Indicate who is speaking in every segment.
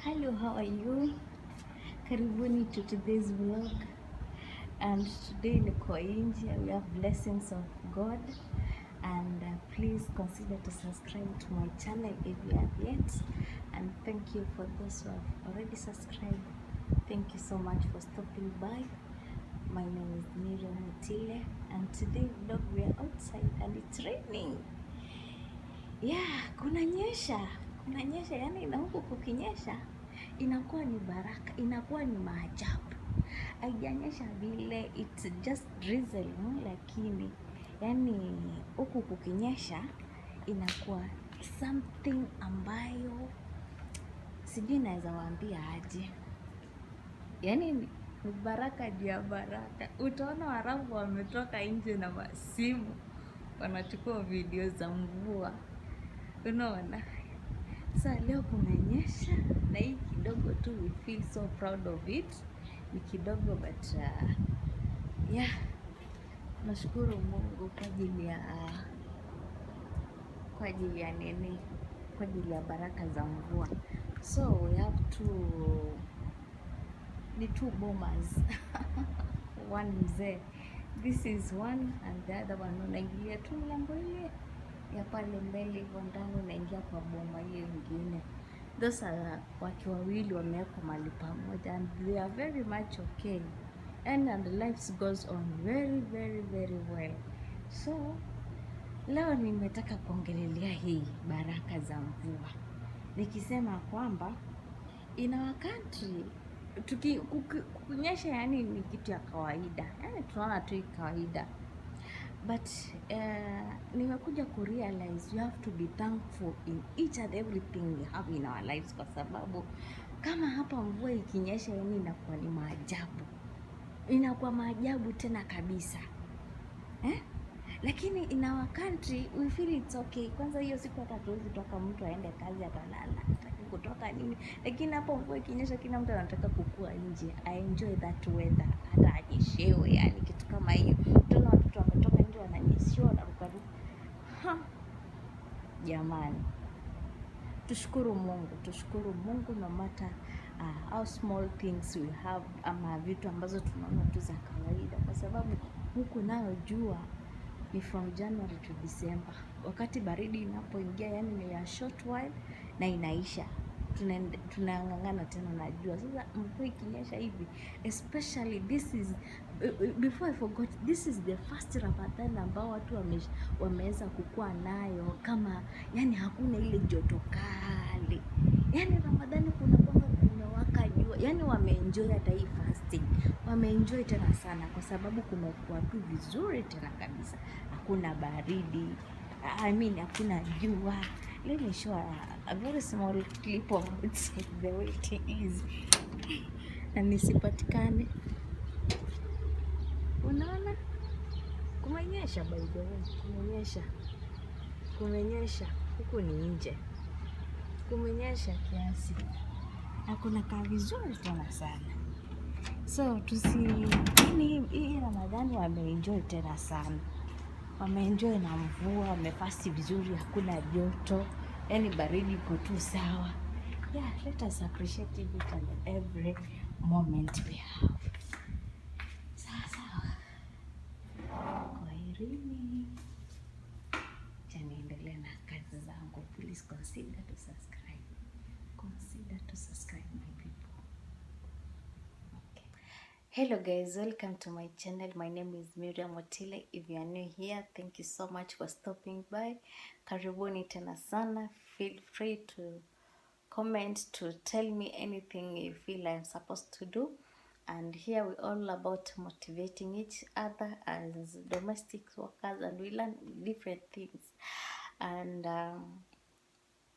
Speaker 1: Hello, how are you? Karibuni to today's vlog. And today niko nje, we have blessings of God. And please consider to subscribe to my channel if you have yet. And thank you for those who have already subscribed. Thank you so much for stopping by. My name is Miriam Mutile, and today vlog we are outside and it's raining. Yeah, kunanyesha, yani na huku kukinyesha inakuwa ni baraka, inakuwa ni maajabu. Haijanyesha vile, it's just drizzling, lakini yani huku kukinyesha inakuwa something ambayo sijui naweza waambia aje. Yani ni baraka juu ya baraka. Utaona Waarabu wametoka nje na masimu wanachukua video za mvua, unaona. Sasa leo kumenyesha na hii kidogo tu, we feel so proud of it. Ni kidogo but yeah, nashukuru Mungu kwa ajili ya nini? Kwa ajili ya baraka za mvua. So we have ni two bombers one mzee, this is one and the other one. Unaingilia tu mlango ile ya pale mbele hivyo ndani, unaingia kwa boma hiyo ingine. Those are watu wawili wamewekwa mahali pamoja and they are very much okay, and life goes on very very very well. So leo nimetaka kuongelelea hii baraka za mvua, nikisema kwamba in our country kunyesha yani ni kitu ya kawaida, yani tunaona tu kawaida, but nimekuja kurealize you have to be thankful in each and everything we have in our lives, kwa sababu kama hapa mvua ikinyesha yani inakuwa ni maajabu, inakuwa maajabu tena kabisa lakini in our country we feel it's okay. Kwanza hiyo siku hata tuwezi toka, mtu aende kazi atalala, hataki kutoka nini, lakini hapo mvua ikinyesha kila mtu anataka kukua nje, I enjoy that weather, hata anyeshewe, yani kitu kama hiyo. Tuna watoto wametoka nje wananyeshewa na rukaruka. Jamani, tushukuru Mungu no matter how small things we have, ama vitu ambazo tunaona tu za kawaida, kwa sababu huku nayo jua ni from January to December. Wakati baridi inapoingia, yani ni a short while na inaisha, tunang'ang'ana tena na jua. Sasa mvua ikinyesha hivi, especially this is before I forgot, this is the first Ramadan ambao watu wameweza kukua nayo, kama yani hakuna ile joto kali, yani Ramadhani kuna kwamba kumewaka jua, yani wameenjoy hata hii fasting, wameenjoy tena sana, kwa sababu kumekuwa tu vizuri tena kabisa, hakuna baridi, I mean hakuna jua. Let me show a very small clip of the way it is na nisipatikane. Unaona kumenyesha, by the way, kumenyesha huku ni nje, kumenyesha kiasi na kuna kaa vizuri tena sana. So hii Ramadhani wameenjoy tena sana, wameenjoy na mvua, wamefasti vizuri, hakuna joto, yani baridi iko tu sawa. Yeah, let us appreciate it and every moment we have. Sawa, kwaherini, niendelee na kazi zangu. Please consider to subscribe, my people. Hello guys, welcome to my channel. My name is Miriam Mutile. If you are new here, thank you so much for stopping by. Karibuni tena sana. Feel free to comment, to tell me anything you feel I'm supposed to do. And here we're all about motivating each other as domestic workers, and we learn different things. And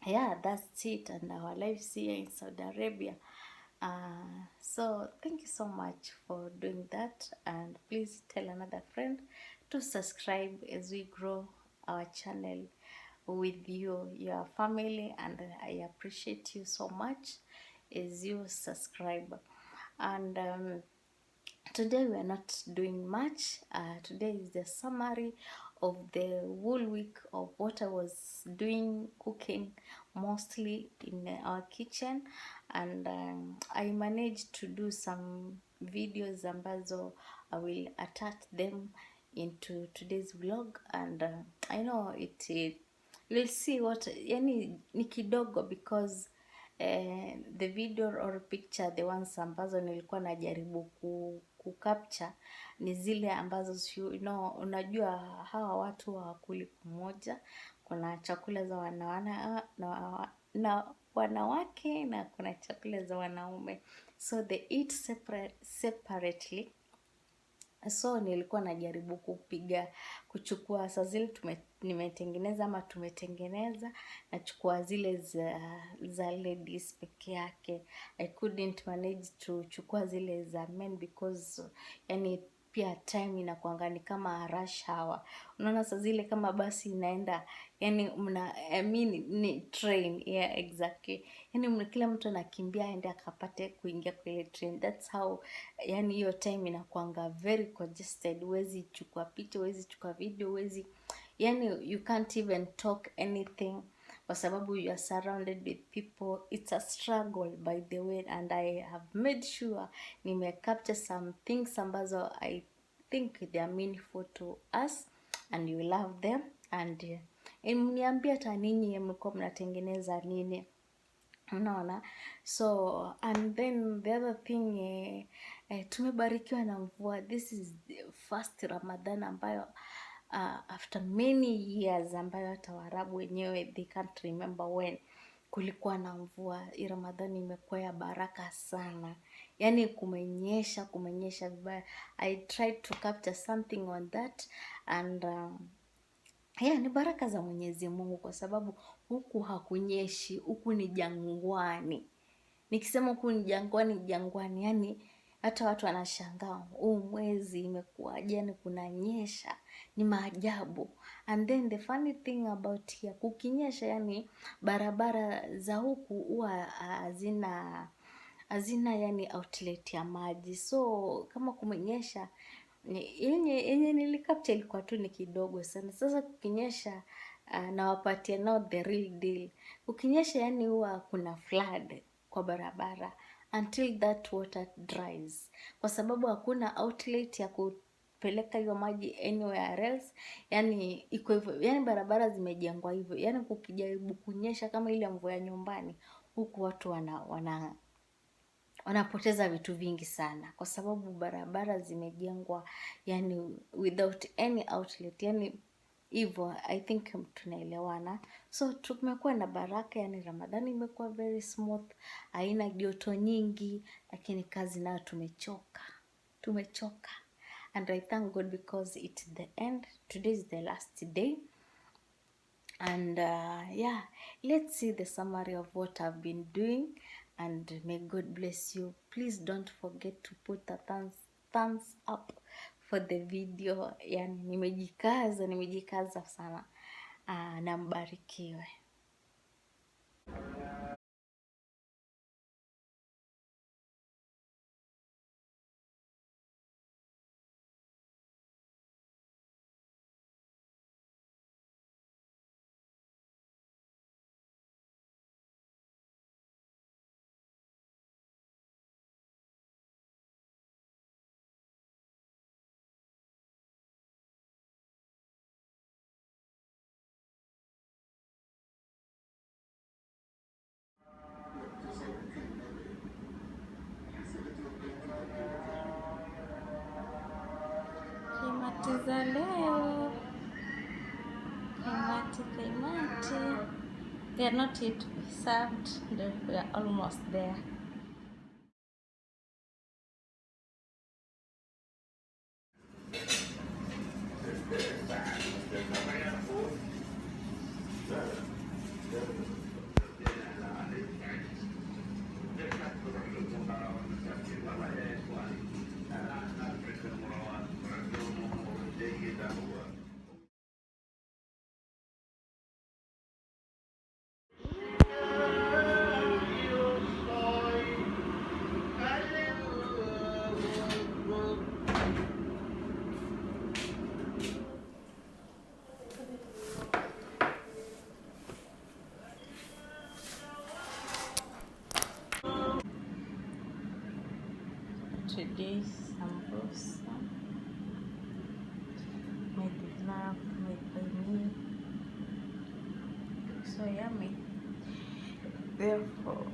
Speaker 1: yeah, that's it. And our lives here in Saudi Arabia. So thank you so much for doing that, and please tell another friend to subscribe as we grow our channel with you, your family, and I appreciate you so much as you subscribe. And today we are not doing much. Today is the summary of the whole week of what I was doing, cooking mostly in our kitchen, and I managed to do some videos ambazo I will attach them into today's vlog, and I know you'll see what, yani ni kidogo because the video or picture, the ones ambazo nilikuwa najaribu capture ni zile ambazo you know, unajua hawa watu hawakuli pamoja. Kuna chakula za na wanawake na kuna chakula za wanaume, so they eat separately. So nilikuwa najaribu kuchukua saa zile nimetengeneza ama tumetengeneza, nachukua zile za ladies peke yake. I couldn't manage to chukua zile za men because yani pia time inakuanga ni kama rush hour. Unaona saa zile kama basi inaenda, yani ni train, yeah exactly. Yani kila mtu anakimbia aende akapate kuingia kwa ile train. That's how, yani hiyo time inakuanga very congested. Huwezi chukua picha, huwezi chukua video, huwezi, yani you can't even talk anything kwa sababu you are surrounded with people. It's a struggle by the way, and I have made sure nime capture some things ambazo I think they are meaningful to us and you love them, and mniambia hata ninyi mlikuwa mnatengeneza nini, unaona. So and then the other thing, tumebarikiwa na mvua. This is the first Ramadan ambayo after many years ambayo hata Waarabu wenyewe they can't remember when kulikuwa na mvua. Hii Ramadhani imekuwa ya baraka sana, yani kumenyesha vibaya. I tried to capture something on that, and yeah, ni baraka za Mwenyezi Mungu kwa sababu huku hakunyeshi, huku ni jangwani. Nikisema huku ni jangwani, yani hata watu wanashangaa huu mwezi imekuwaje, yani kunanyesha, ni maajabu. And then the funny thing about here, kukinyesha yani barabara za huku huwa hazina yani outlet ya maji. So kama kumenyesha, yenye nilikapcha ilikuwa tu ni kidogo sana. Sasa kukinyesha, nawapatia now the real deal. Kukinyesha yani huwa kuna flood kwa barabara until that water dries, kwa sababu hakuna outlet ya kupeleka hiyo maji anywhere else. Yani iko hivyo, yani barabara zimejengwa hivyo. Yani kukijaribu kunyesha kama ile mvua ya nyumbani, huku watu wanapoteza vitu vingi sana kwa sababu barabara zimejengwa yani without any outlet, yani hivyo. I think tunaelewana. So tumekuwa na baraka, yani Ramadhani imekuwa very smooth, haina joto nyingi, lakini kazi nayo tumechoka, and I thank God because it's the end. Today is the last day, and yeah, let's see the summary of what I've been doing, and may God bless you. Please don't forget to put a thumbs up for the video. Yani nimejikaza sana. Na mbarikiwe. Kaimati za leo, kaimati. They are not yet served, they are almost there. today's sambusa made with love, made by me. So yummy. Therefore,